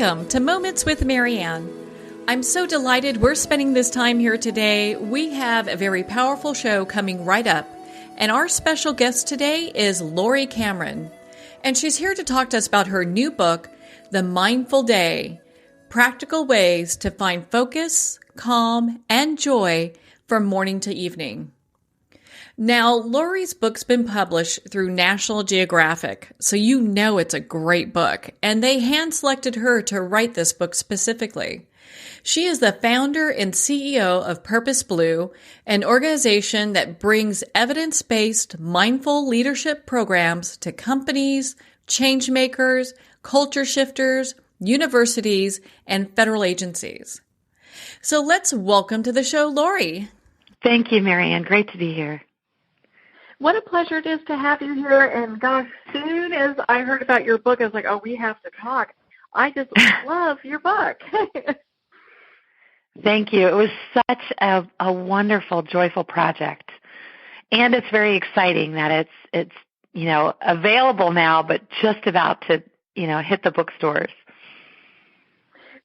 Welcome to Moments with Marianne. I'm so delighted we're spending this time here today. We have a very powerful show coming right up, and our special guest today is Laurie Cameron, and she's here to talk to us about her new book, The Mindful Day: Practical Ways to Find Focus, Calm, and Joy from Morning to Evening. Now, Laurie's book's been published through National Geographic, so you know it's a great book, and they hand-selected her to write this book specifically. She is the founder and CEO of Purpose Blue, an organization that brings evidence-based mindful leadership programs to companies, change makers, culture shifters, universities, and federal agencies. So let's welcome to the show, Laurie. Thank you, Marianne. Great to be here. What a pleasure it is to have you here. And gosh, soon as I heard about your book, I was like, oh, we have to talk. I just love your book. Thank you. It was such a wonderful, joyful project. And it's very exciting that it's available now, but just about to, hit the bookstores.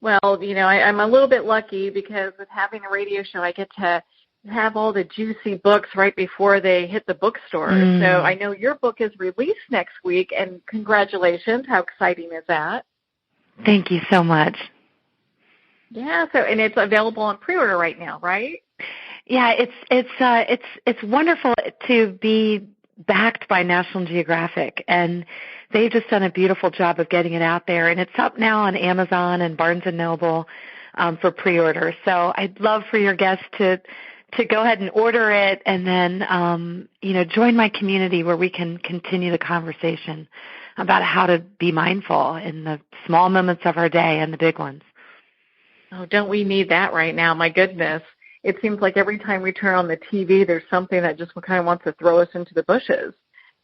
Well, I'm a little bit lucky because with having a radio show, I get to have all the juicy books right before they hit the bookstore. So I know your book is released next week, and congratulations. How exciting is that? Thank you so much. Yeah, and it's available on pre-order right now, right? Yeah, it's wonderful to be backed by National Geographic, and they've just done a beautiful job of getting it out there, and it's up now on Amazon and Barnes & Noble for pre-order. So I'd love for your guests to go ahead and order it, and then, join my community where we can continue the conversation about how to be mindful in the small moments of our day and the big ones. Oh, don't we need that right now? My goodness. It seems like every time we turn on the TV, there's something that just kind of wants to throw us into the bushes,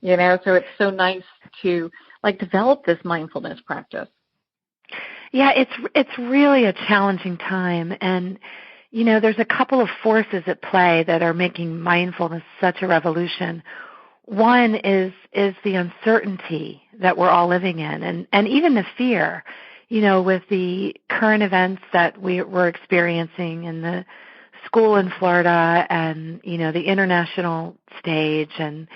so it's so nice to develop this mindfulness practice. Yeah, it's really a challenging time, and there's a couple of forces at play that are making mindfulness such a revolution. One is the uncertainty that we're all living in, and even the fear, with the current events that we're experiencing in the school in Florida and, the international stage and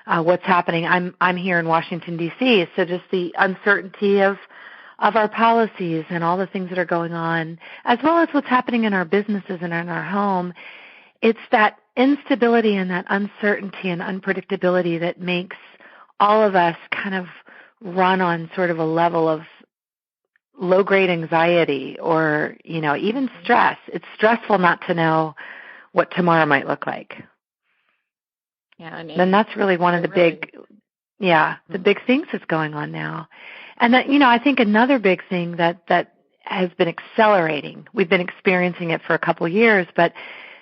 what's happening. I'm here in Washington, D.C., so just the uncertainty of our policies and all the things that are going on, as well as what's happening in our businesses and in our home. It's that instability and that uncertainty and unpredictability that makes all of us kind of run on sort of a level of low-grade anxiety or, even stress. It's stressful not to know what tomorrow might look like. Yeah, and that's really one of the big things that's going on now. And that, I think another big thing that has been accelerating, we've been experiencing it for a couple of years, but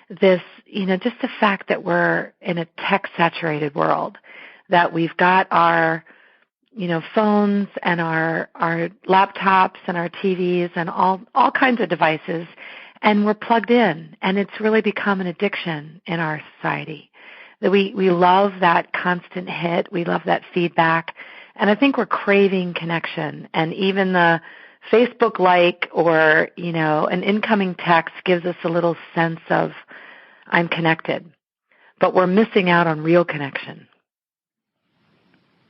this, just the fact that we're in a tech-saturated world, that we've got our, phones and our laptops and our TVs and all kinds of devices, and we're plugged in, and it's really become an addiction in our society. That we love that constant hit, we love that feedback, and I think we're craving connection, and even the Facebook like or, an incoming text gives us a little sense of I'm connected, but we're missing out on real connection.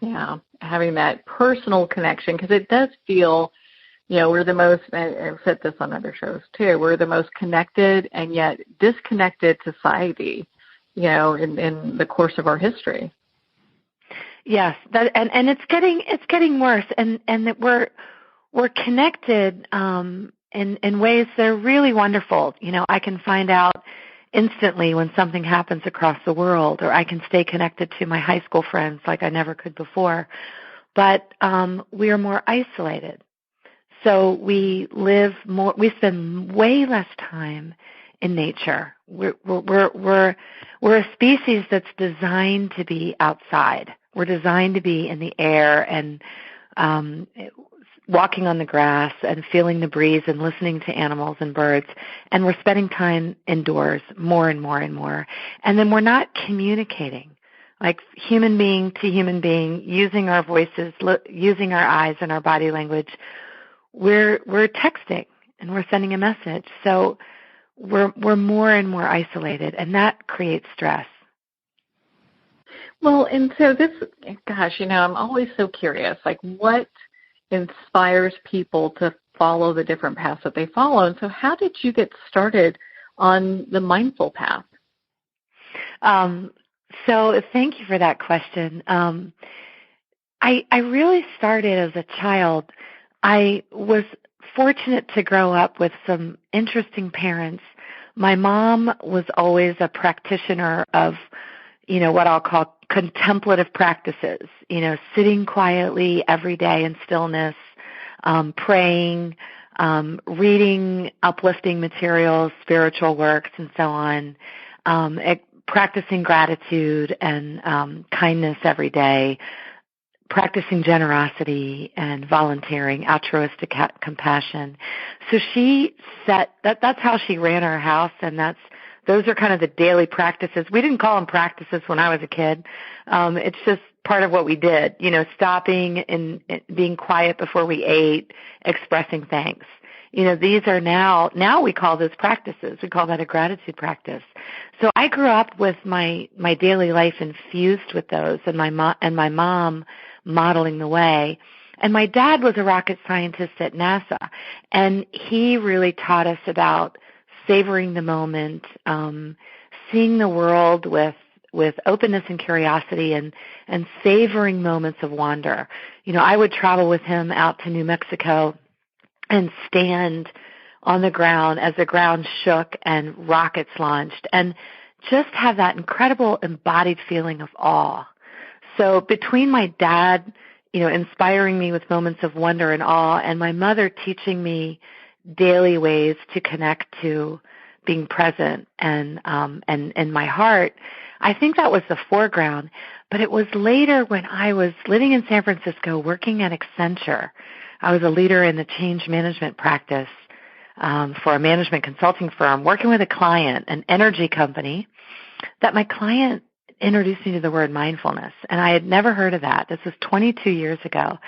Yeah, having that personal connection, because it does feel, we're the most, I've said this on other shows too, we're the most connected and yet disconnected society, in the course of our history. Yes, and it's getting worse, and that we're connected in ways that are really wonderful. I can find out instantly when something happens across the world, or I can stay connected to my high school friends like I never could before. But we are more isolated, so we spend way less time in nature. We're a species that's designed to be outside. We're designed to be in the air and walking on the grass and feeling the breeze and listening to animals and birds. And we're spending time indoors more and more and more. And then we're not communicating like human being to human being, using our voices, using our eyes and our body language. we're texting and we're sending a message. So we're more and more isolated, and that creates stress. Well, and so this, gosh, I'm always so curious, like what inspires people to follow the different paths that they follow? And so how did you get started on the mindful path? So thank you for that question. I really started as a child. I was fortunate to grow up with some interesting parents. My mom was always a practitioner of, what I'll call contemplative practices, sitting quietly every day in stillness, praying, reading uplifting materials, spiritual works, and so on, practicing gratitude and kindness every day, practicing generosity and volunteering, altruistic compassion. So she that's how she ran our house, and those are kind of the daily practices. We didn't call them practices when I was a kid. It's just part of what we did, stopping and being quiet before we ate, expressing thanks. These are now we call those practices. We call that a gratitude practice. So I grew up with my daily life infused with those, and my mom modeling the way. And my dad was a rocket scientist at NASA, and he really taught us about savoring the moment, seeing the world with openness and curiosity, and savoring moments of wonder. I would travel with him out to New Mexico and stand on the ground as the ground shook and rockets launched, and just have that incredible embodied feeling of awe. So between my dad, inspiring me with moments of wonder and awe, and my mother teaching me daily ways to connect to being present and my heart, I think that was the foreground. But it was later when I was living in San Francisco working at Accenture. I was a leader in the change management practice for a management consulting firm, working with a client, an energy company, that my client introduced me to the word mindfulness. And I had never heard of that. This was 22 years ago.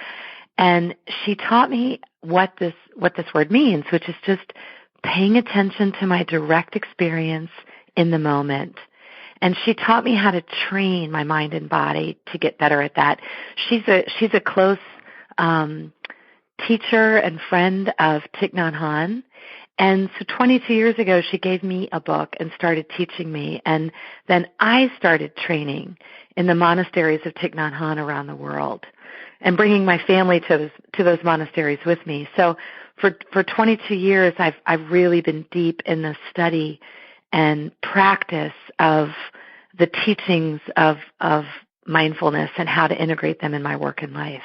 And she taught me what this word means, which is just paying attention to my direct experience in the moment. And she taught me how to train my mind and body to get better at that. She's a close teacher and friend of Thich Nhat Hanh. And so 22 years ago, she gave me a book and started teaching me. And then I started training in the monasteries of Thich Nhat Hanh around the world and bringing my family to those monasteries with me. So for 22 years, I've really been deep in the study and practice of the teachings of mindfulness and how to integrate them in my work and life.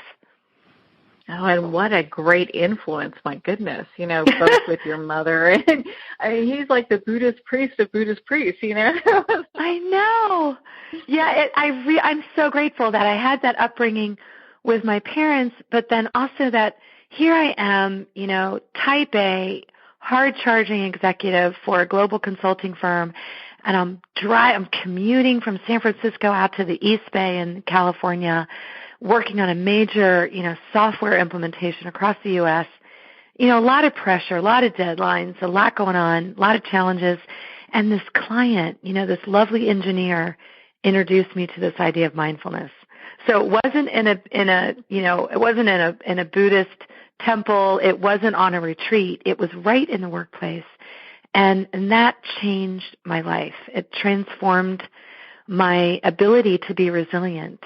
Oh, and what a great influence, my goodness, both with your mother. And he's like the Buddhist priest of Buddhist priests, I know. Yeah, I'm so grateful that I had that upbringing with my parents, but then also that here I am, type A, hard-charging executive for a global consulting firm, and I'm commuting from San Francisco out to the East Bay in California, working on a major, software implementation across the U.S., a lot of pressure, a lot of deadlines, a lot going on, a lot of challenges. And this client, this lovely engineer introduced me to this idea of mindfulness. So it wasn't in a Buddhist temple. It wasn't on a retreat. It was right in the workplace. And that changed my life. It transformed my ability to be resilient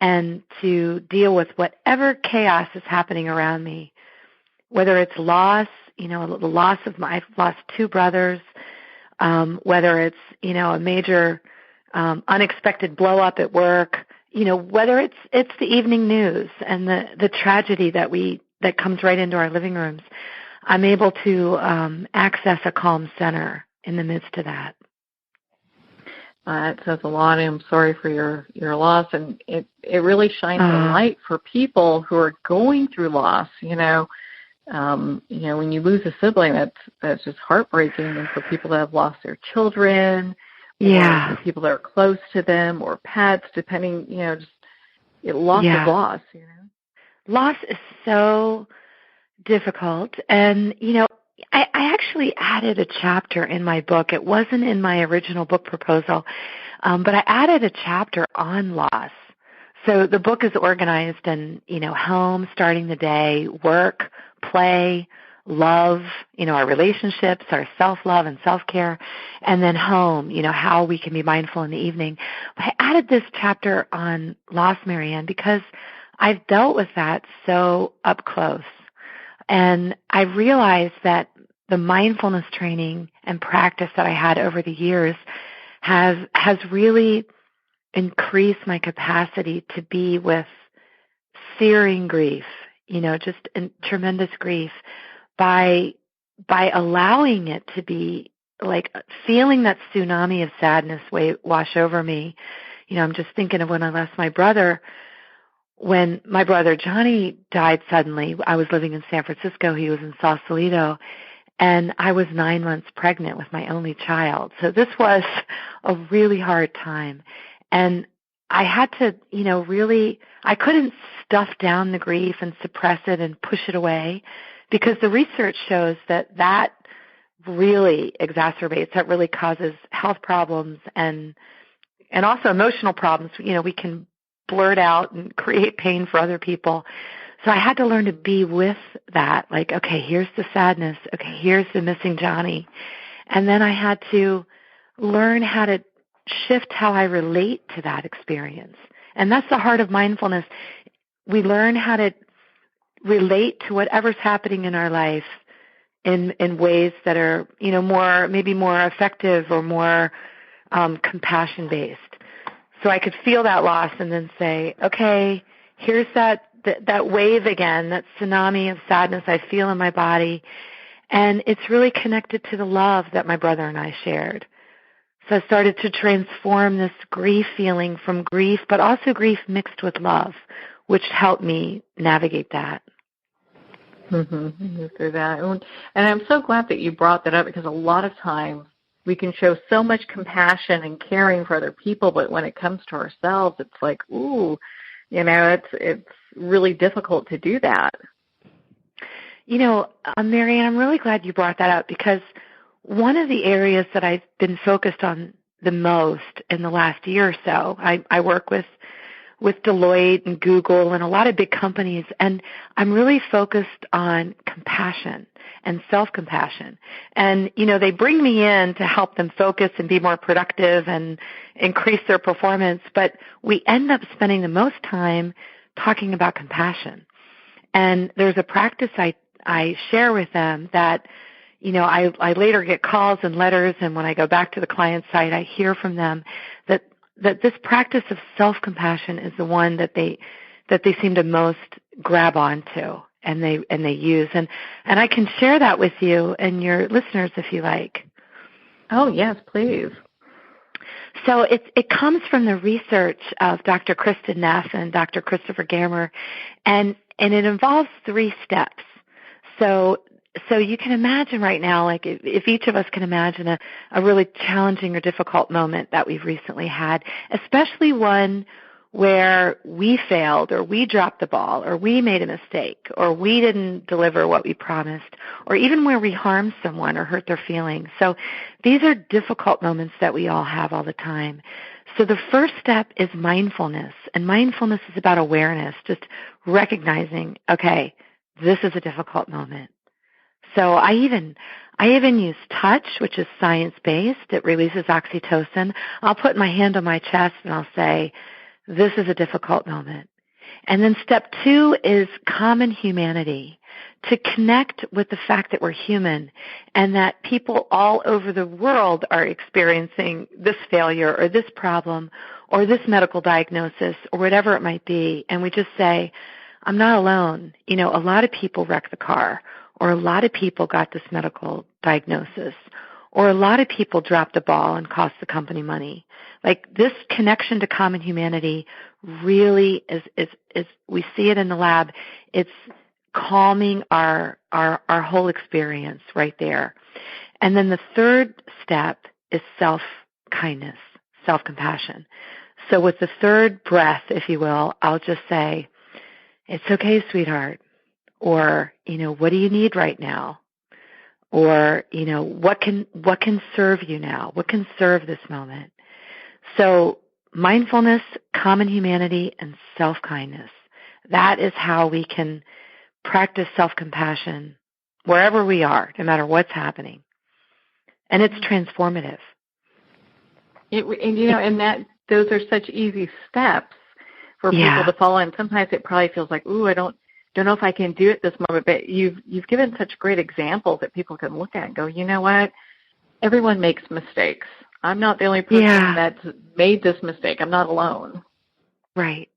and to deal with whatever chaos is happening around me, whether it's loss, I've lost two brothers, whether it's, a major unexpected blow up at work, whether it's the evening news and the tragedy that comes right into our living rooms. I'm able to access a calm center in the midst of that. It says a lot. I'm sorry for your loss, and it really shines a light for people who are going through loss. When you lose a sibling, that's just heartbreaking, and for people that have lost their children, or people that are close to them, or pets, depending, loss is loss. Loss is so difficult. And, I actually added a chapter in my book. It wasn't in my original book proposal, but I added a chapter on loss. So the book is organized in, home, starting the day, work, play, love, our relationships, our self-love and self-care, and then home, how we can be mindful in the evening. But I added this chapter on loss, Marianne, because I've dealt with that so up close. And I realized that the mindfulness training and practice that I had over the years has really increased my capacity to be with searing grief, just tremendous grief by allowing it to be like feeling that tsunami of sadness wash over me. I'm just thinking of when I lost my brother. When my brother Johnny died suddenly, I was living in San Francisco. He was in Sausalito, and I was 9 months pregnant with my only child. So this was a really hard time. And I had to, I couldn't stuff down the grief and suppress it and push it away, because the research shows that really exacerbates, that really causes health problems and also emotional problems. We can blurt out and create pain for other people. So I had to learn to be with that, like, okay, here's the sadness. Okay, here's the missing Johnny. And then I had to learn how to shift how I relate to that experience. And that's the heart of mindfulness. We learn how to relate to whatever's happening in our life in ways that are, maybe more effective or more compassion-based. So I could feel that loss and then say, okay, here's that wave again, that tsunami of sadness I feel in my body. And it's really connected to the love that my brother and I shared. So I started to transform this grief feeling from grief, but also grief mixed with love, which helped me navigate that. Through that. And I'm so glad that you brought that up, because a lot of times we can show so much compassion and caring for other people, but when it comes to ourselves, it's like, ooh, it's really difficult to do that. Marianne, I'm really glad you brought that up, because one of the areas that I've been focused on the most in the last year or so, I work with Deloitte and Google and a lot of big companies, and I'm really focused on compassion and self-compassion. And, they bring me in to help them focus and be more productive and increase their performance, but we end up spending the most time talking about compassion. And there's a practice I share with them that, I later get calls and letters, and when I go back to the client site, I hear from them that this practice of self-compassion is the one that they seem to most grab onto and they use. And I can share that with you and your listeners if you like. Oh, yes, please. So it comes from the research of Dr. Kristen Neff and Dr. Christopher Gammer, and it involves 3 steps. So you can imagine right now, like if each of us can imagine a really challenging or difficult moment that we've recently had, especially one where we failed or we dropped the ball or we made a mistake or we didn't deliver what we promised, or even where we harmed someone or hurt their feelings. So these are difficult moments that we all have all the time. So the first step is mindfulness, and mindfulness is about awareness, just recognizing, okay, this is a difficult moment. So I even use touch, which is science-based. It releases oxytocin. I'll put my hand on my chest and I'll say, this is a difficult moment. And then step 2 is common humanity, to connect with the fact that we're human and that people all over the world are experiencing this failure or this problem or this medical diagnosis or whatever it might be. And we just say, I'm not alone. A lot of people wreck the car, or a lot of people got this medical diagnosis, or a lot of people dropped the ball and cost the company money. Like, this connection to common humanity really is we see it in the lab. It's calming our whole experience right there. And then the third step is self-kindness, self-compassion. So with the third breath, if you will, I'll just say, it's okay, sweetheart. Or, what do you need right now? Or, what can serve you now? What can serve this moment? So mindfulness, common humanity, and self-kindness. That is how we can practice self-compassion wherever we are, no matter what's happening. And it's transformative. And those are such easy steps for people to follow. And sometimes it probably feels like, ooh, I don't know if I can do it this moment. But you've given such great examples that people can look at and go, you know what? Everyone makes mistakes. I'm not the only person that's made this mistake. I'm not alone. Right.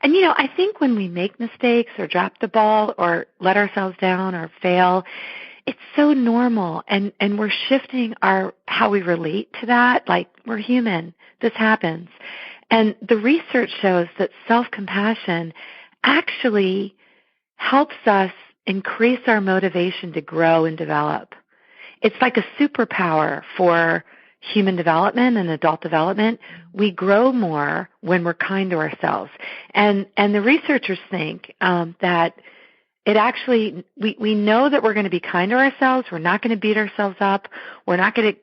And, I think when we make mistakes or drop the ball or let ourselves down or fail, it's so normal. And we're shifting how we relate to that. Like, we're human. This happens. And the research shows that self-compassion actually helps us increase our motivation to grow and develop. It's like a superpower for human development and adult development. We grow more when we're kind to ourselves. And the researchers think that it actually, we know that we're going to be kind to ourselves. We're not going to beat ourselves up. We're not going to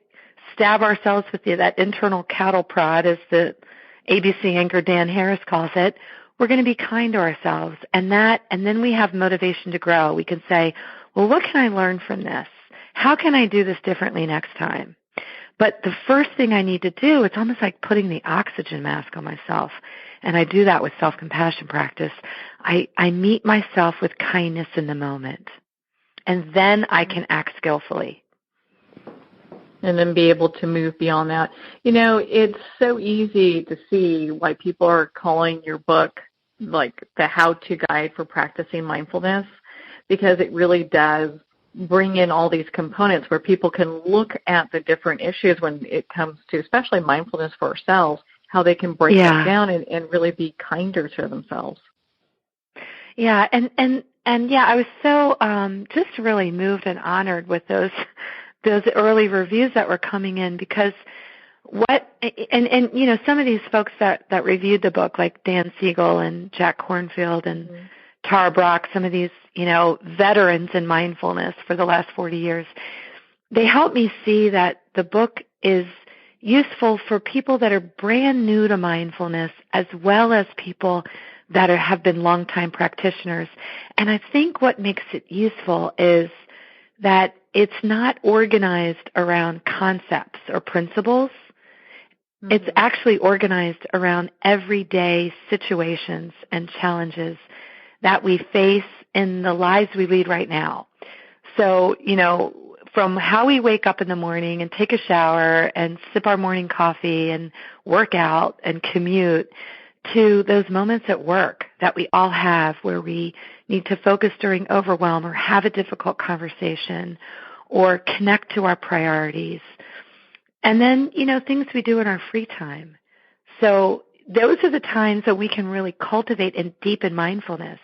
stab ourselves with that internal cattle prod, as the ABC anchor Dan Harris calls it. We're going to be kind to ourselves. And then we have motivation to grow. We can say, well, what can I learn from this? How can I do this differently next time? But the first thing I need to do, it's almost like putting the oxygen mask on myself. And I do that with self-compassion practice. I meet myself with kindness in the moment. And then I can act skillfully. And then be able to move beyond that. It's so easy to see why people are calling your book like the how-to guide for practicing mindfulness, because it really does bring in all these components where people can look at the different issues when it comes to, especially mindfulness for ourselves, how they can break that down and really be kinder to themselves. Yeah, and I was so just really moved and honored with those early reviews that were coming in, because some of these folks that reviewed the book, like Dan Siegel and Jack Kornfield and Tara Brach, some of these, veterans in mindfulness for the last 40 years, they helped me see that the book is useful for people that are brand new to mindfulness, as well as people that have been longtime practitioners. And I think what makes it useful is that it's not organized around concepts or principles. Mm-hmm. It's actually organized around everyday situations and challenges that we face in the lives we lead right now. So, from how we wake up in the morning and take a shower and sip our morning coffee and work out and commute, to those moments at work that we all have where we need to focus during overwhelm or have a difficult conversation or connect to our priorities. And then, things we do in our free time. So those are the times that we can really cultivate and deepen mindfulness.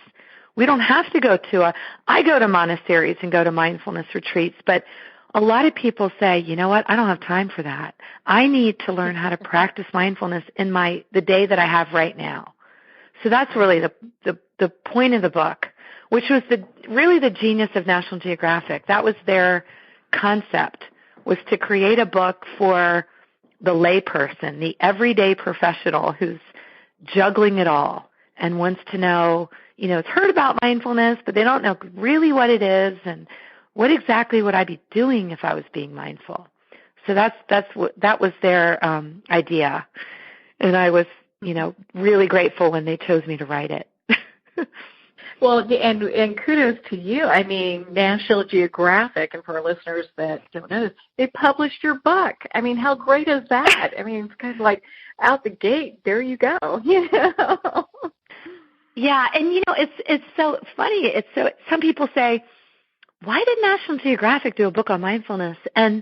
We don't have to I go to monasteries and go to mindfulness retreats, but a lot of people say, you know what, I don't have time for that. I need to learn how to practice mindfulness in the day that I have right now. So that's really the point of the book, which was really the genius of National Geographic. That was their concept, was to create a book for the layperson, the everyday professional who's juggling it all and wants to know, it's heard about mindfulness, but they don't know really what it is and what exactly would I be doing if I was being mindful. So that was their idea, and I was, really grateful when they chose me to write it. Well, and kudos to you. I mean, National Geographic, and for our listeners that don't know this, they published your book. I mean, how great is that? I mean, it's kind of like out the gate, there you go. Yeah, and it's so funny. Some people say, why did National Geographic do a book on mindfulness? And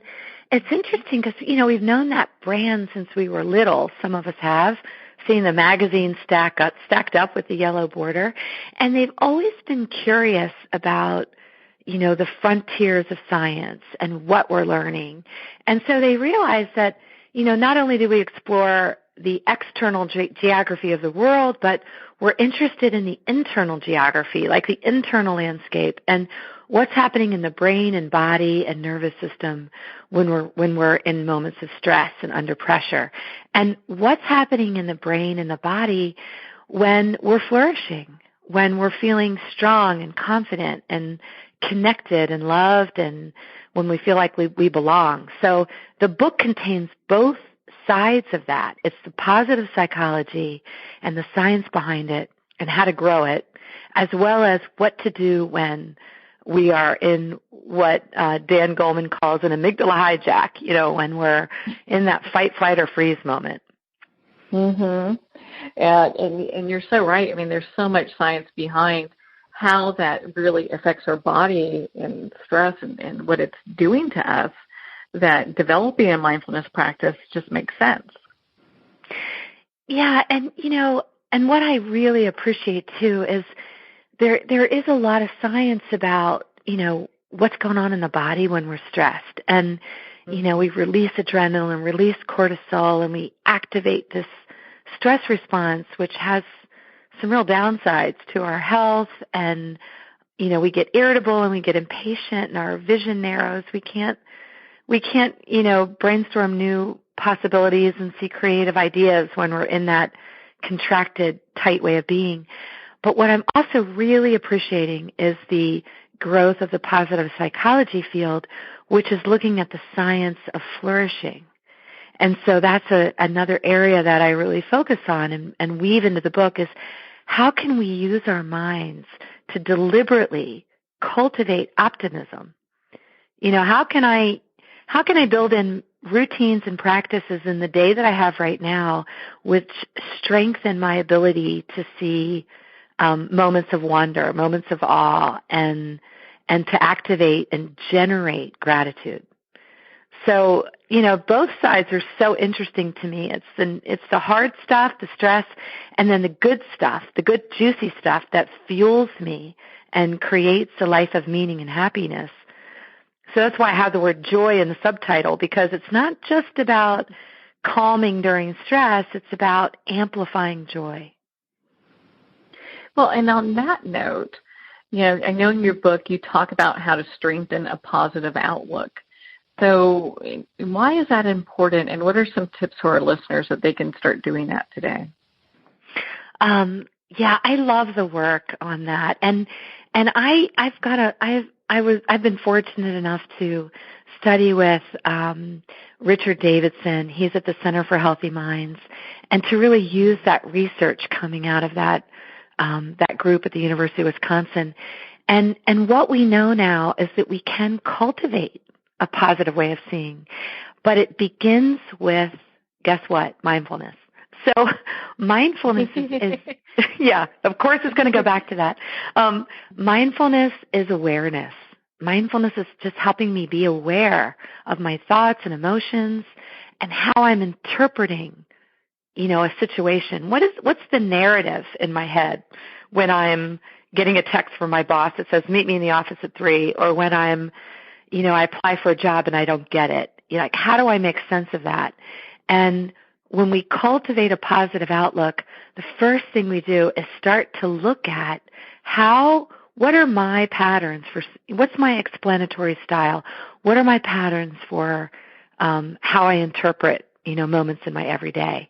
it's interesting because, we've known that brand since we were little. Some of us have seen the magazine stacked up with the yellow border. And they've always been curious about, the frontiers of science and what we're learning. And so they realized that, not only do we explore the external geography of the world, but we're interested in the internal geography, like the internal landscape, and what's happening in the brain and body and nervous system when we're in moments of stress and under pressure, and what's happening in the brain and the body when we're flourishing, when we're feeling strong and confident and connected and loved, and when we feel like we belong. So the book contains both sides of that. It's the positive psychology and the science behind it and how to grow it, as well as what to do when we are in what Dan Goleman calls an amygdala hijack, when we're in that fight, flight, or freeze moment. Mm-hmm. And you're so right. I mean, there's so much science behind how that really affects our body and stress and what it's doing to us, that developing a mindfulness practice just makes sense. Yeah, and and what I really appreciate too is there is a lot of science about, what's going on in the body when we're stressed. And, we release adrenaline, release cortisol, and we activate this stress response, which has some real downsides to our health. And, we get irritable and we get impatient and our vision narrows. We can't, brainstorm new possibilities and see creative ideas when we're in that contracted, tight way of being. But what I'm also really appreciating is the growth of the positive psychology field, which is looking at the science of flourishing. And so that's another area that I really focus on and weave into the book is how can we use our minds to deliberately cultivate optimism? How can I build in routines and practices in the day that I have right now which strengthen my ability to see moments of wonder, moments of awe, and to activate and generate gratitude. So, both sides are so interesting to me. It's the hard stuff, the stress, and then the good stuff, the good juicy stuff that fuels me and creates a life of meaning and happiness. So that's why I have the word joy in the subtitle, because it's not just about calming during stress, it's about amplifying joy. Well, and on that note, I know in your book you talk about how to strengthen a positive outlook. So why is that important, and what are some tips for our listeners that they can start doing that today? Yeah, I love the work on that, and I've been fortunate enough to study with Richard Davidson. He's at the Center for Healthy Minds, and to really use that research coming out of that group at the University of Wisconsin. And what we know now is that we can cultivate a positive way of seeing, but it begins with, guess what? Mindfulness. So mindfulness is yeah, of course it's going to go back to that. Mindfulness is awareness. Mindfulness is just helping me be aware of my thoughts and emotions and how I'm interpreting, a situation. What's the narrative in my head when I'm getting a text from my boss that says, meet me in the office at 3, or when I'm, I apply for a job and I don't get it. How do I make sense of that? And when we cultivate a positive outlook, the first thing we do is start to look at what are my patterns what's my explanatory style? What are my patterns for how I interpret, moments in my everyday?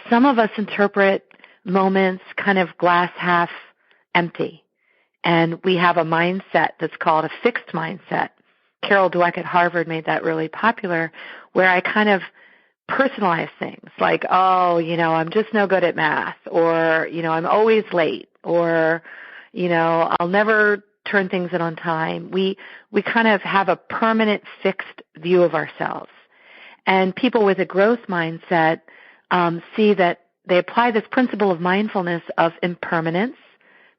Some of us interpret moments kind of glass half empty, and we have a mindset that's called a fixed mindset. Carol Dweck at Harvard made that really popular, where I kind of personalize things like, I'm just no good at math, or, I'm always late, or, I'll never turn things in on time. We kind of have a permanent fixed view of ourselves. And people with a growth mindset see that they apply this principle of mindfulness of impermanence,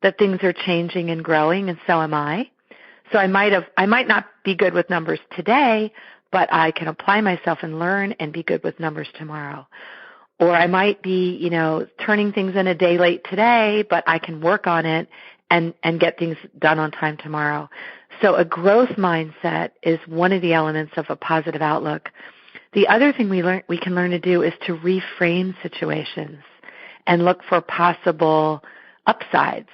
that things are changing and growing, and so am I. So I might not be good with numbers today, but I can apply myself and learn and be good with numbers tomorrow. Or I might be, turning things in a day late today, but I can work on it and get things done on time tomorrow. So a growth mindset is one of the elements of a positive outlook. The other thing we can learn to do is to reframe situations and look for possible upsides.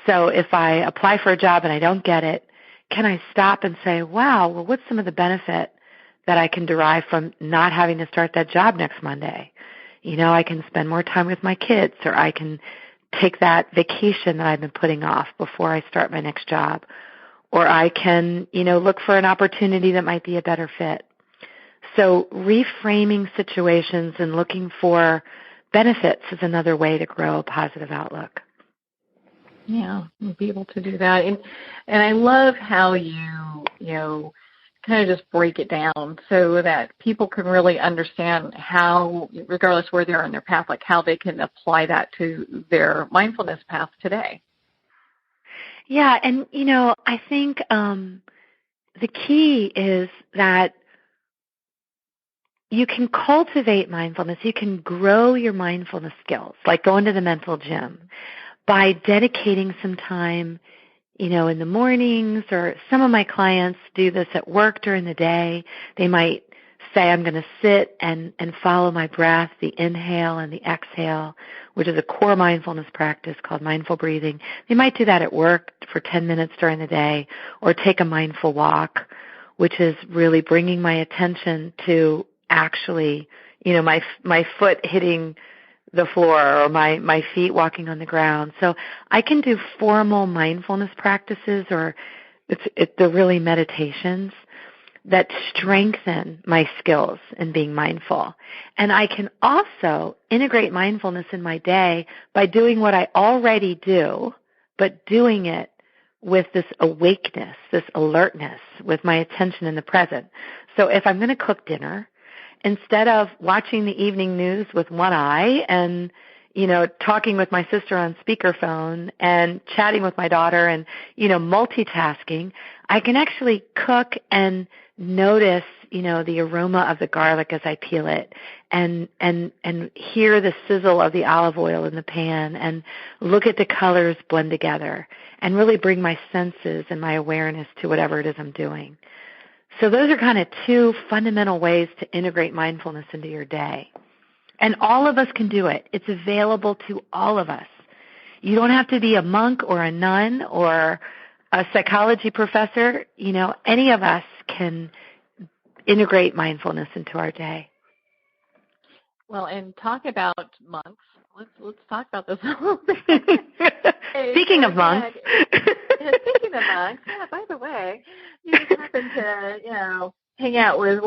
So if I apply for a job and I don't get it, can I stop and say, wow, well, what's some of the benefit that I can derive from not having to start that job next Monday? I can spend more time with my kids, or I can take that vacation that I've been putting off before I start my next job. Or I can, look for an opportunity that might be a better fit. So reframing situations and looking for benefits is another way to grow a positive outlook. Yeah, we'll be able to do that. And I love how you kind of just break it down so that people can really understand how, regardless where they are in their path, like how they can apply that to their mindfulness path today. Yeah, and, I think the key is that you can cultivate mindfulness. You can grow your mindfulness skills, like going to the mental gym, by dedicating some time, in the mornings, or some of my clients do this at work during the day. They might say, I'm going to sit and follow my breath, the inhale and the exhale, which is a core mindfulness practice called mindful breathing. They might do that at work for 10 minutes during the day, or take a mindful walk, which is really bringing my attention to actually, my foot hitting the floor, or my feet walking on the ground. So I can do formal mindfulness practices, or they're really meditations that strengthen my skills in being mindful. And I can also integrate mindfulness in my day by doing what I already do, but doing it with this awakeness, this alertness, with my attention in the present. So if I'm going to cook dinner, instead of watching the evening news with one eye and, talking with my sister on speakerphone and chatting with my daughter and, multitasking, I can actually cook and notice, the aroma of the garlic as I peel it, and hear the sizzle of the olive oil in the pan, and look at the colors blend together, and really bring my senses and my awareness to whatever it is I'm doing. So those are kind of two fundamental ways to integrate mindfulness into your day. And all of us can do it. It's available to all of us. You don't have to be a monk or a nun or a psychology professor. Any of us can integrate mindfulness into our day. Well, and talk about monks. Let's talk about this a little bit. Speaking of monks. Speaking of monks, by the way, you happen to, hang out with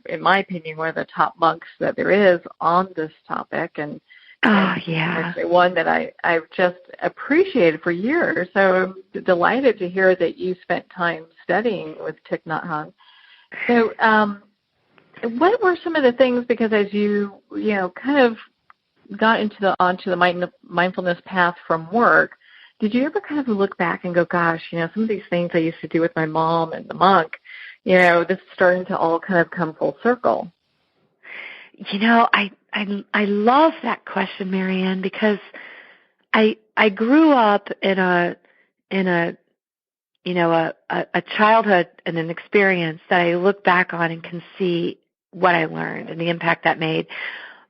in my opinion, one of the top monks that there is on this topic. And actually one that I've just appreciated for years. So I'm delighted to hear that you spent time studying with Thich Nhat Hanh. So what were some of the things, because as you, kind of got onto the mindfulness path from work, did you ever kind of look back and go, gosh, some of these things I used to do with my mom and the monk, this is starting to all kind of come full circle? I love that question, Marianne, because I grew up in a childhood and an experience that I look back on and can see what I learned and the impact that made.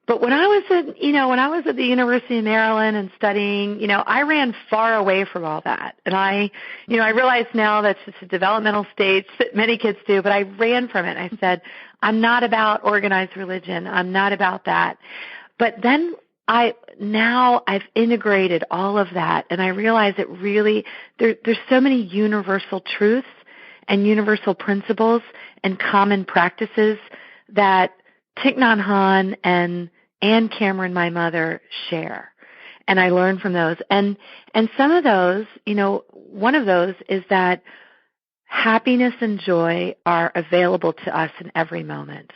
But when I was at the University of Maryland and studying, I ran far away from all that. And I realize now that's just a developmental stage that many kids do, but I ran from it. I said, I'm not about organized religion. I'm not about that. But then I've integrated all of that, and I realize it really, there's so many universal truths and universal principles and common practices that Thich Nhat Hanh and Anne Cameron, my mother, share. And I learn from those. And some of those, one of those is that happiness and joy are available to us in every moment.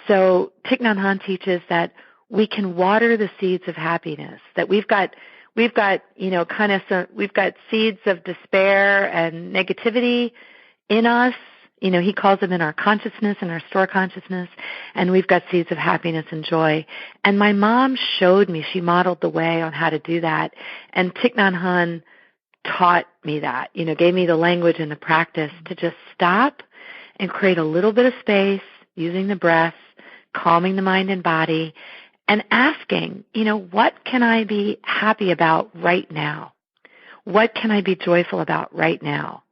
So Thich Nhat Hanh teaches that we can water the seeds of happiness, that we've got seeds of despair and negativity in us. He calls them in our consciousness and our store consciousness, and we've got seeds of happiness and joy. And my mom showed me, she modeled the way on how to do that. And Thich Nhat Hanh taught me that, gave me the language and the practice to just stop and create a little bit of space using the breath, calming the mind and body, and asking, what can I be happy about right now? What can I be joyful about right now?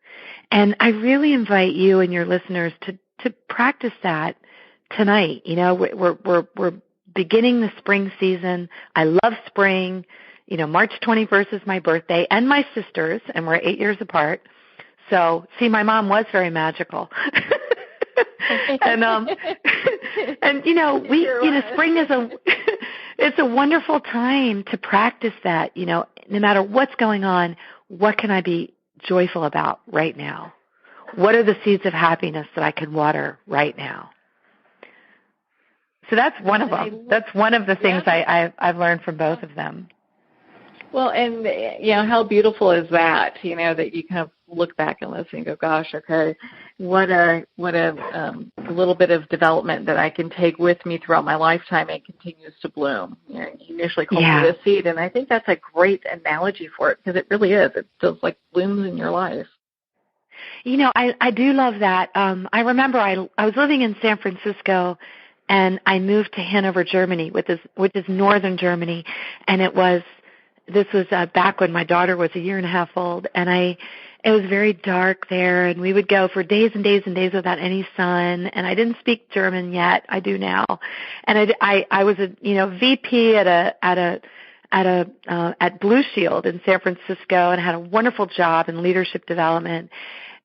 And I really invite you and your listeners to practice that tonight. We're beginning the spring season. I love spring. March 21st is my birthday and my sister's, and we're 8 years apart. So, see, my mom was very magical. and spring is it's a wonderful time to practice that. No matter what's going on, what can I be joyful about right now? What are the seeds of happiness that I can water right now? So that's one of them. That's one of the things I've learned from both of them. Well, and how beautiful is that? That you kind of look back and listen and go, "Gosh, okay, what a little bit of development that I can take with me throughout my lifetime and continues to bloom." You initially called it a seed, and I think that's a great analogy for it because it really is. It feels like blooms in your life. I do love that. I remember I was living in San Francisco, and I moved to Hanover, Germany, which is northern Germany, and this was back when my daughter was a year and a half old, and it was very dark there, and we would go for days and days and days without any sun, and I didn't speak German yet. I do now, and I was a VP at Blue Shield in San Francisco, and had a wonderful job in leadership development.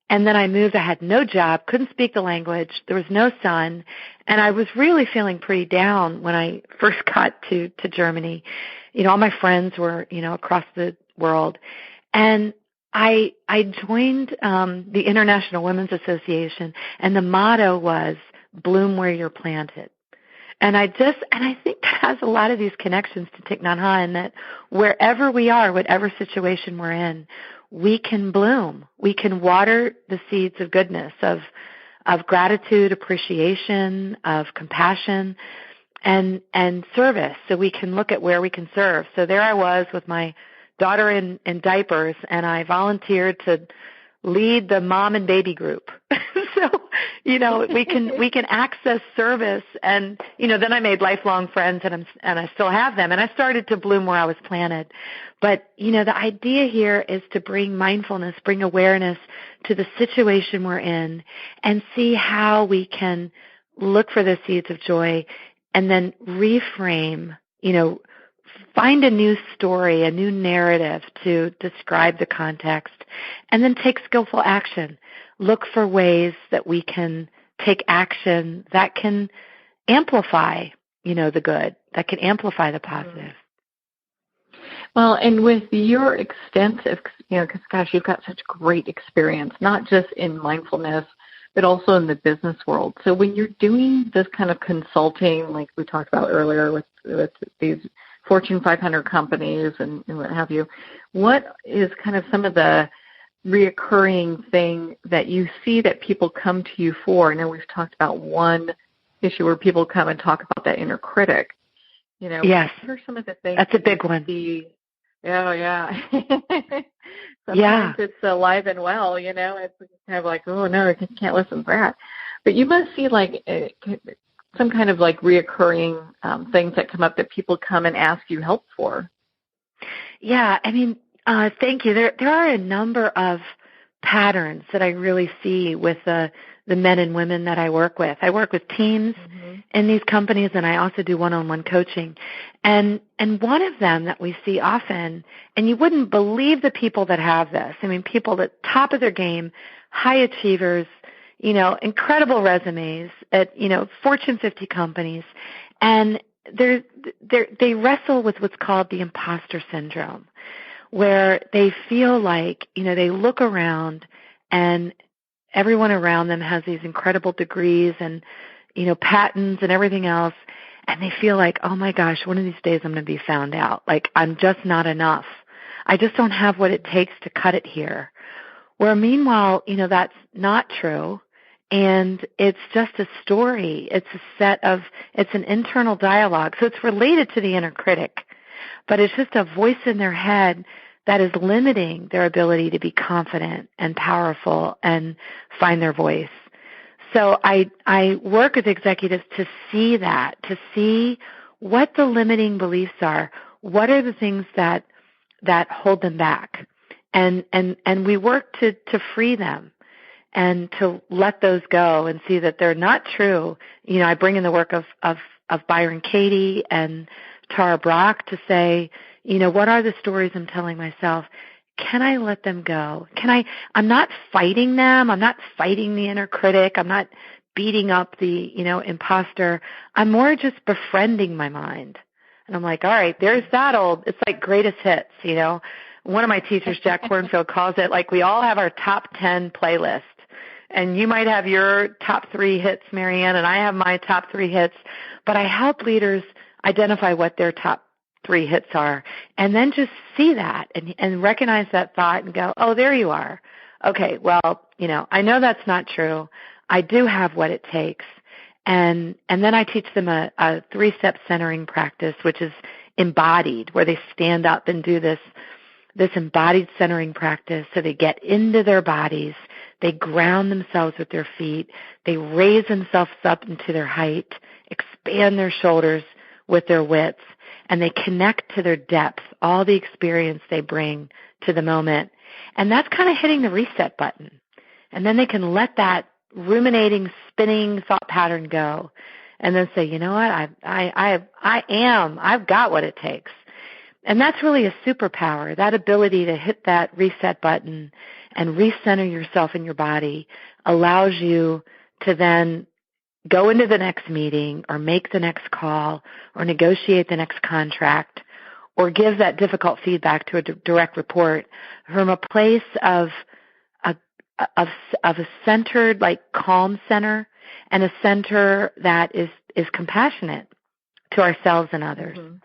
And then I moved. I had no job, couldn't speak the language. There was no sun. And I was really feeling pretty down when I first got to Germany. All my friends were, across the world. And I joined the International Women's Association, and the motto was, "Bloom where you're planted." And I think that has a lot of these connections to Thich Nhat Hanh, that wherever we are, whatever situation we're in, we can bloom. We can water the seeds of goodness, of gratitude, appreciation, of compassion, and service. So we can look at where we can serve. So there I was with my daughter in diapers, and I volunteered to lead the mom and baby group. So, we can access service, and, then I made lifelong friends, and I still have them, and I started to bloom where I was planted. But, the idea here is to bring mindfulness, bring awareness to the situation we're in, and see how we can look for the seeds of joy and then reframe, find a new story, a new narrative to describe the context, and then take skillful action. Look for ways that we can take action that can amplify, the good, that can amplify the positive. Well, and with your extensive, because gosh, you've got such great experience, not just in mindfulness, but also in the business world. So when you're doing this kind of consulting, like we talked about earlier with these Fortune 500 companies and what have you, what is kind of some of the reoccurring thing that you see that people come to you for? I know we've talked about one issue where people come and talk about that inner critic. Yes. What are some of the things? That's a big one. Oh, yeah. Sometimes it's alive and well, it's kind of like, oh, no, I can't listen to that. But you must see like some kind of like reoccurring things that come up that people come and ask you help for. Yeah, thank you. There are a number of patterns that I really see with the men and women that I work with. I work with teams in these companies, and I also do one-on-one coaching. And one of them that we see often, and you wouldn't believe the people that have this. People at top of their game, high achievers, incredible resumes at, Fortune 50 companies. And they wrestle with what's called the imposter syndrome, where they feel like, they look around and everyone around them has these incredible degrees and, patents and everything else. And they feel like, oh my gosh, one of these days I'm going to be found out. Like, I'm just not enough. I just don't have what it takes to cut it here. Where meanwhile, that's not true. And it's just a story. It's an internal dialogue. So it's related to the inner critic, but it's just a voice in their head that is limiting their ability to be confident and powerful and find their voice. So I work with executives to see that, to see what the limiting beliefs are, what are the things that hold them back, and we work to free them and to let those go and see that they're not true. You know, I bring in the work of Byron Katie and Tara Brach to say, you know, what are the stories I'm telling myself? Can I let them go? I'm not fighting them. I'm not fighting the inner critic. I'm not beating up the, imposter. I'm more just befriending my mind. And I'm like, all right, there's that it's like greatest hits, One of my teachers, Jack Kornfield, calls it like we all have our top 10 playlist. And you might have your top 3 hits, Marianne, and I have my top 3 hits. But I help leaders identify what their top 3 hits are, and then just see that and recognize that thought and go, oh, there you are. Okay, well, I know that's not true. I do have what it takes. And then I teach them a 3-step centering practice, which is embodied, where they stand up and do this embodied centering practice. So they get into their bodies, they ground themselves with their feet, they raise themselves up into their height, expand their shoulders with their width, and they connect to their depth, all the experience they bring to the moment. And that's kind of hitting the reset button. And then they can let that ruminating, spinning thought pattern go, and then say, you know what, I've got what it takes. And that's really a superpower, that ability to hit that reset button and recenter yourself in your body allows you to then go into the next meeting or make the next call or negotiate the next contract or give that difficult feedback to a direct report from a place of a centered, like calm center, and a center that is compassionate to ourselves and others. Mm-hmm.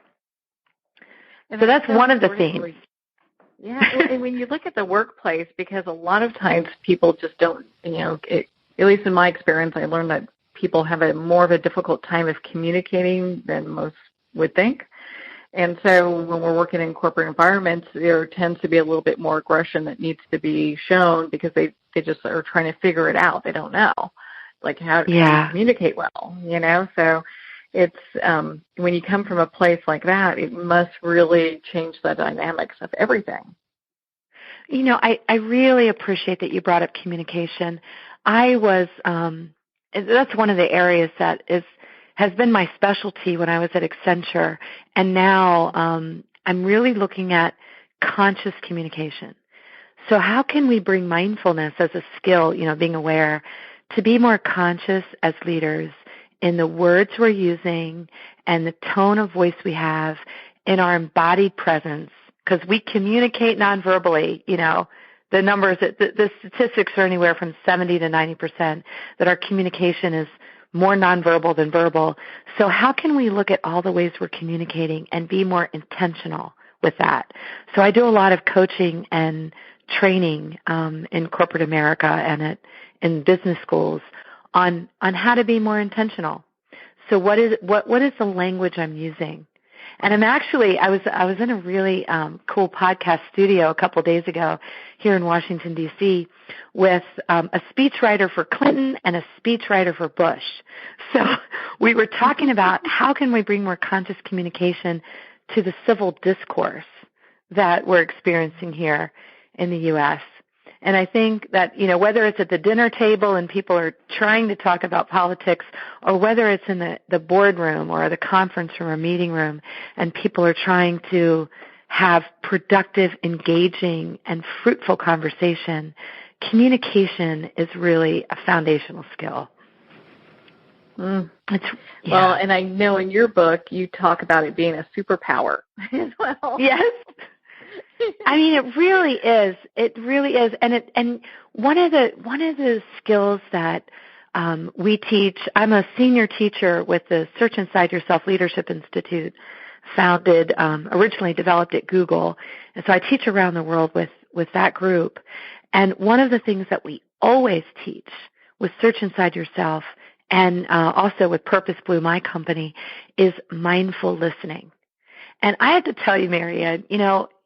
And so that's one of the themes. Yeah, and when you look at the workplace, because a lot of times people just don't, at least in my experience, I learned that people have more of a difficult time of communicating than most would think. And so when we're working in corporate environments, there tends to be a little bit more aggression that needs to be shown because they just are trying to figure it out. They don't know, like how to communicate well, So it's when you come from a place like that, it must really change the dynamics of everything. I really appreciate that you brought up communication. That's one of the areas that has been my specialty when I was at Accenture, and now I'm really looking at conscious communication. So how can we bring mindfulness as a skill, being aware, to be more conscious as leaders in the words we're using and the tone of voice we have in our embodied presence? Because we communicate nonverbally, the numbers, the statistics are anywhere from 70 to 90% that our communication is more nonverbal than verbal. So how can we look at all the ways we're communicating and be more intentional with that? So I do a lot of coaching and training in corporate America and in business schools on how to be more intentional. So what is the language I'm using? And I was in a really cool podcast studio a couple of days ago here in Washington, D.C. with a speechwriter for Clinton and a speechwriter for Bush. So we were talking about how can we bring more conscious communication to the civil discourse that we're experiencing here in the U.S. And I think that, whether it's at the dinner table and people are trying to talk about politics, or whether it's in the boardroom or the conference room or meeting room and people are trying to have productive, engaging, and fruitful conversation, communication is really a foundational skill. Well, and I know in your book you talk about it being a superpower as well. Yes. I mean, it really is. It really is. And one of the skills that we teach, I'm a senior teacher with the Search Inside Yourself Leadership Institute, originally developed at Google. And so I teach around the world with that group. And one of the things that we always teach with Search Inside Yourself and also with Purpose Blue, my company, is mindful listening. And I have to tell you, Marianne,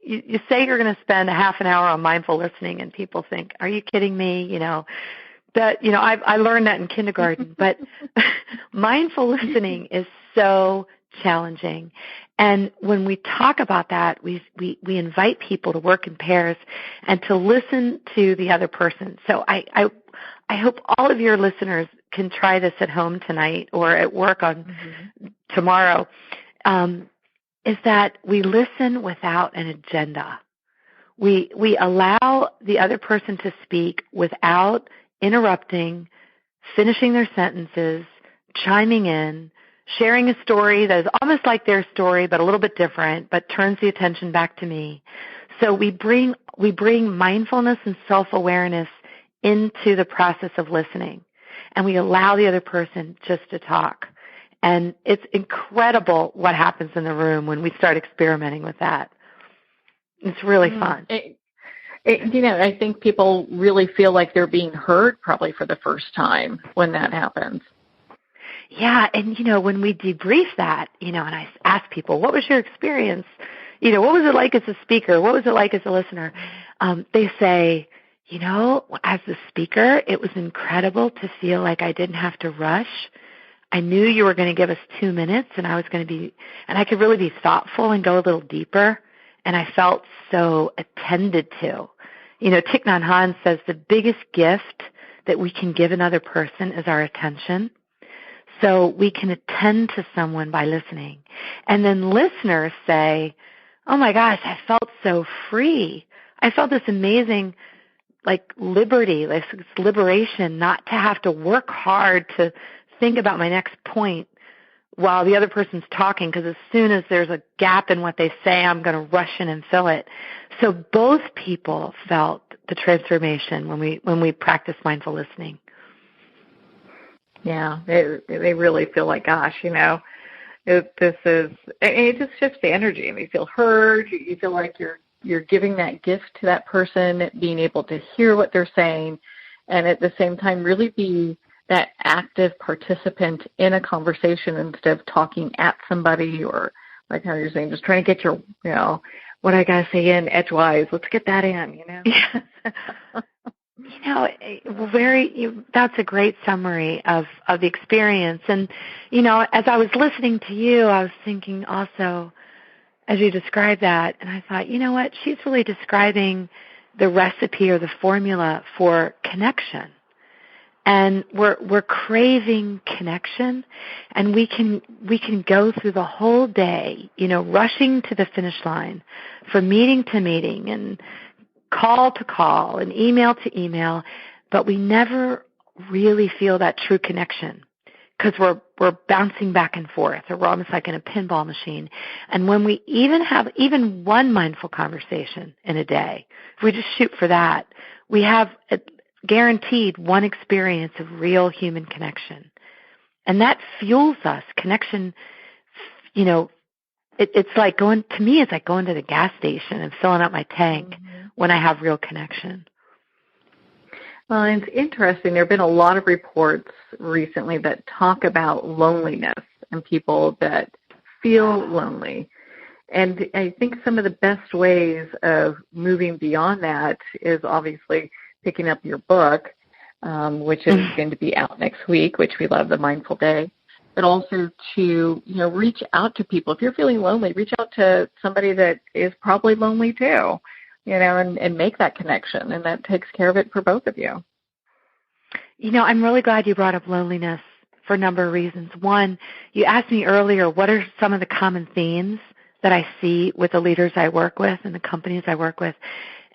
you say you're going to spend a half an hour on mindful listening, and people think, are you kidding me? that, I learned that in kindergarten, but mindful listening is so challenging. And when we talk about that, we invite people to work in pairs and to listen to the other person. So I hope all of your listeners can try this at home tonight or at work on tomorrow, is that we listen without an agenda. We allow the other person to speak without interrupting, finishing their sentences, chiming in, sharing a story that is almost like their story but a little bit different, but turns the attention back to me. So we bring mindfulness and self-awareness into the process of listening, and we allow the other person just to talk. And it's incredible what happens in the room when we start experimenting with that. It's really fun. I think people really feel like they're being heard probably for the first time when that happens. Yeah, and, when we debrief that, and I ask people, what was your experience? What was it like as a speaker? What was it like as a listener? They say, as a speaker, it was incredible to feel like I didn't have to rush. I knew you were going to give us 2 minutes, and I could really be thoughtful and go a little deeper, and I felt so attended to. Thich Nhat Hanh says the biggest gift that we can give another person is our attention. So we can attend to someone by listening. And then listeners say, oh my gosh, I felt so free. I felt this amazing, liberty, this liberation, not to have to work hard to think about my next point while the other person's talking, because as soon as there's a gap in what they say, I'm going to rush in and fill it. So both people felt the transformation when we practice mindful listening. Yeah, they really feel like, gosh, it just shifts the energy, and you feel heard. You feel like you're giving that gift to that person, being able to hear what they're saying, and at the same time really be that active participant in a conversation instead of talking at somebody or, like how you're saying, just trying to get your, what I got to say in edgewise. Let's get that in, Yeah. That's a great summary of the experience. And, as I was listening to you, I was thinking also, as you described that, and I thought, what? She's really describing the recipe or the formula for connection. And we're craving connection, and we can go through the whole day, rushing to the finish line, from meeting to meeting and call to call and email to email, but we never really feel that true connection because we're bouncing back and forth, or we're almost like in a pinball machine. And when we even have one mindful conversation in a day, if we just shoot for that, we have guaranteed one experience of real human connection. And that fuels us. Connection, it's like going to the gas station and filling up my tank when I have real connection. Well, it's interesting. There have been a lot of reports recently that talk about loneliness and people that feel lonely. And I think some of the best ways of moving beyond that is obviously picking up your book, which is going to be out next week, which we love, The Mindful Day, but also to, reach out to people. If you're feeling lonely, reach out to somebody that is probably lonely too, and make that connection, and that takes care of it for both of you. I'm really glad you brought up loneliness for a number of reasons. One, you asked me earlier, what are some of the common themes that I see with the leaders I work with and the companies I work with?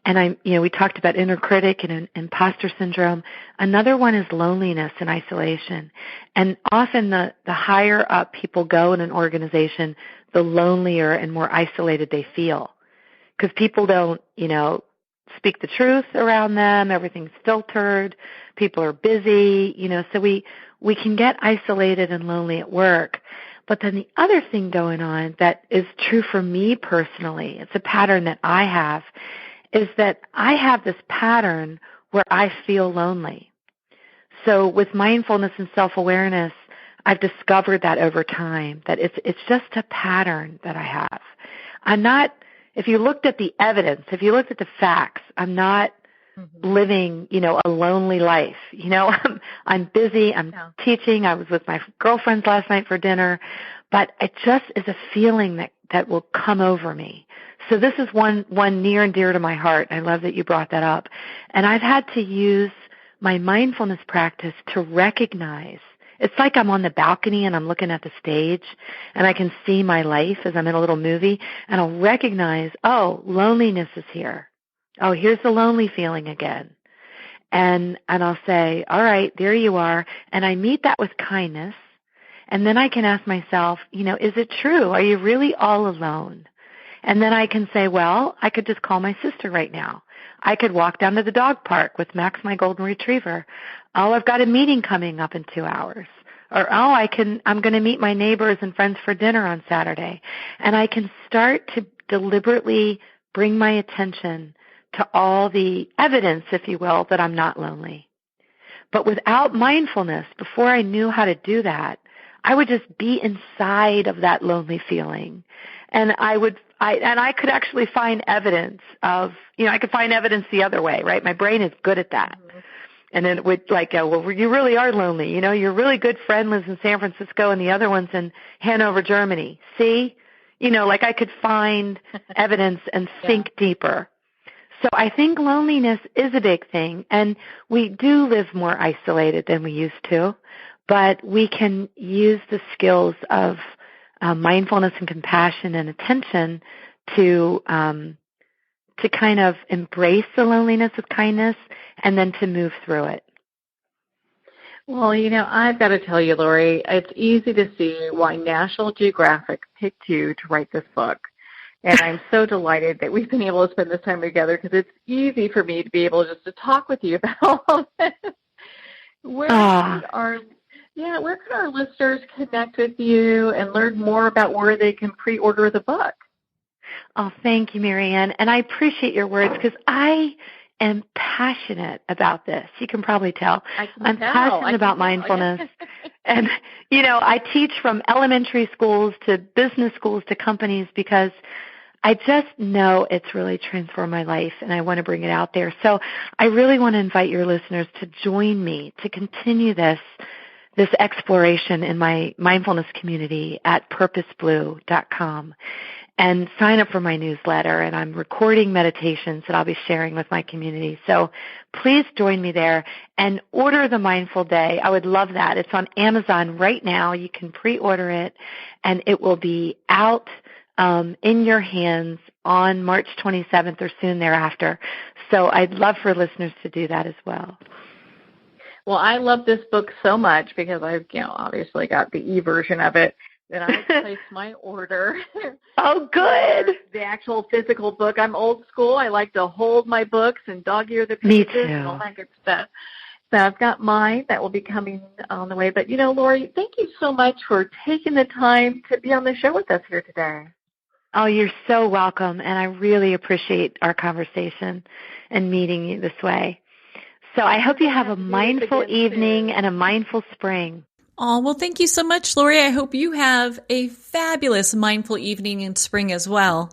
And we talked about inner critic and imposter syndrome. Another one is loneliness and isolation. And often the higher up people go in an organization, the lonelier and more isolated they feel. Because people don't, speak the truth around them. Everything's filtered. People are busy, so we can get isolated and lonely at work. But then the other thing going on that is true for me personally, it's a pattern that I have, is that I have this pattern where I feel lonely. So with mindfulness and self-awareness, I've discovered that over time, that it's just a pattern that I have. If you looked at the evidence, if you looked at the facts, I'm not living, a lonely life. I'm busy, I'm teaching, I was with my girlfriends last night for dinner, but it just is a feeling that will come over me. So this is one near and dear to my heart. I love that you brought that up. And I've had to use my mindfulness practice to recognize. It's like I'm on the balcony and I'm looking at the stage and I can see my life as I'm in a little movie, and I'll recognize, oh, loneliness is here. Oh, here's the lonely feeling again. And I'll say, all right, there you are. And I meet that with kindness. And then I can ask myself, is it true? Are you really all alone? And then I can say, well, I could just call my sister right now. I could walk down to the dog park with Max, my golden retriever. Oh, I've got a meeting coming up in 2 hours. Or, I'm going to meet my neighbors and friends for dinner on Saturday. And I can start to deliberately bring my attention to all the evidence, if you will, that I'm not lonely. But without mindfulness, before I knew how to do that, I would just be inside of that lonely feeling. And I could actually find evidence of, I could find evidence the other way, right? My brain is good at that. Mm-hmm. And then it would well, you really are lonely. Your really good friend lives in San Francisco and the other one's in Hanover, Germany. See? I could find evidence and think deeper. So I think loneliness is a big thing, and we do live more isolated than we used to, but we can use the skills of mindfulness and compassion and attention to kind of embrace the loneliness with kindness and then to move through it. Well, I've got to tell you, Laurie, it's easy to see why National Geographic picked you to write this book. And I'm so delighted that we've been able to spend this time together, because it's easy for me to be able just to talk with you about all this. Where can our listeners connect with you and learn more about where they can pre-order the book? Oh, thank you, Marianne. And I appreciate your words, because I am passionate about this. You can probably tell. I'm passionate about mindfulness. And, I teach from elementary schools to business schools to companies, because I just know it's really transformed my life, and I want to bring it out there. So I really want to invite your listeners to join me to continue this exploration in my mindfulness community at purposeblue.com. And sign up for my newsletter, and I'm recording meditations that I'll be sharing with my community. So please join me there and order the Mindful Day. I would love that. It's on Amazon right now. You can pre-order it, and it will be out in your hands on March 27th or soon thereafter. So I'd love for listeners to do that as well. Well, I love this book so much because I've obviously got the e-version of it. Then I placed my order. Oh, good. The actual physical book. I'm old school. I like to hold my books and dog-ear the pages and all that good stuff. So I've got mine that will be coming on the way. But, Laurie, thank you so much for taking the time to be on the show with us here today. Oh, you're so welcome, and I really appreciate our conversation and meeting you this way. So I hope you have a mindful evening and a mindful spring. Oh, well, thank you so much, Laurie. I hope you have a fabulous mindful evening and spring as well.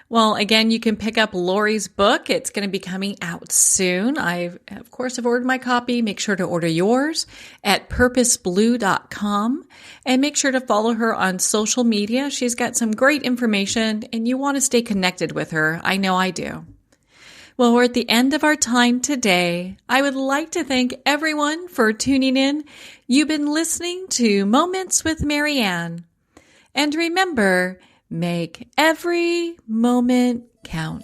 Well, again, you can pick up Laurie's book. It's going to be coming out soon. I, of course, have ordered my copy. Make sure to order yours at purposeblue.com, and make sure to follow her on social media. She's got some great information, and you want to stay connected with her. I know I do. Well, we're at the end of our time today. I would like to thank everyone for tuning in. You've been listening to Moments with Marianne. And remember, make every moment count.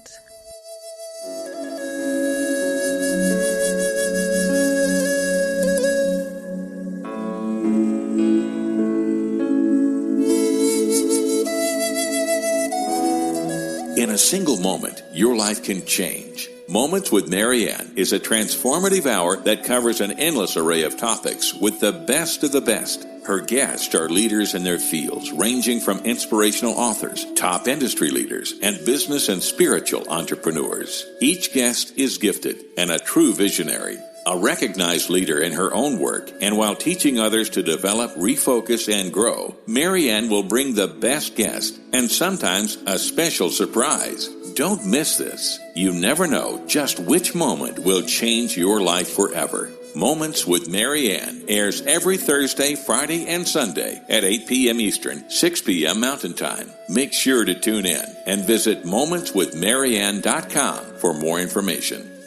In a single moment, your life can change. Moments with Marianne is a transformative hour that covers an endless array of topics with the best of the best. Her guests are leaders in their fields, ranging from inspirational authors, top industry leaders, and business and spiritual entrepreneurs. Each guest is gifted and a true visionary. A recognized leader in her own work, and while teaching others to develop, refocus, and grow, Marianne will bring the best guest and sometimes a special surprise. Don't miss this. You never know just which moment will change your life forever. Moments with Marianne airs every Thursday, Friday, and Sunday at 8 p.m. Eastern, 6 p.m. Mountain Time. Make sure to tune in and visit momentswithmarianne.com for more information.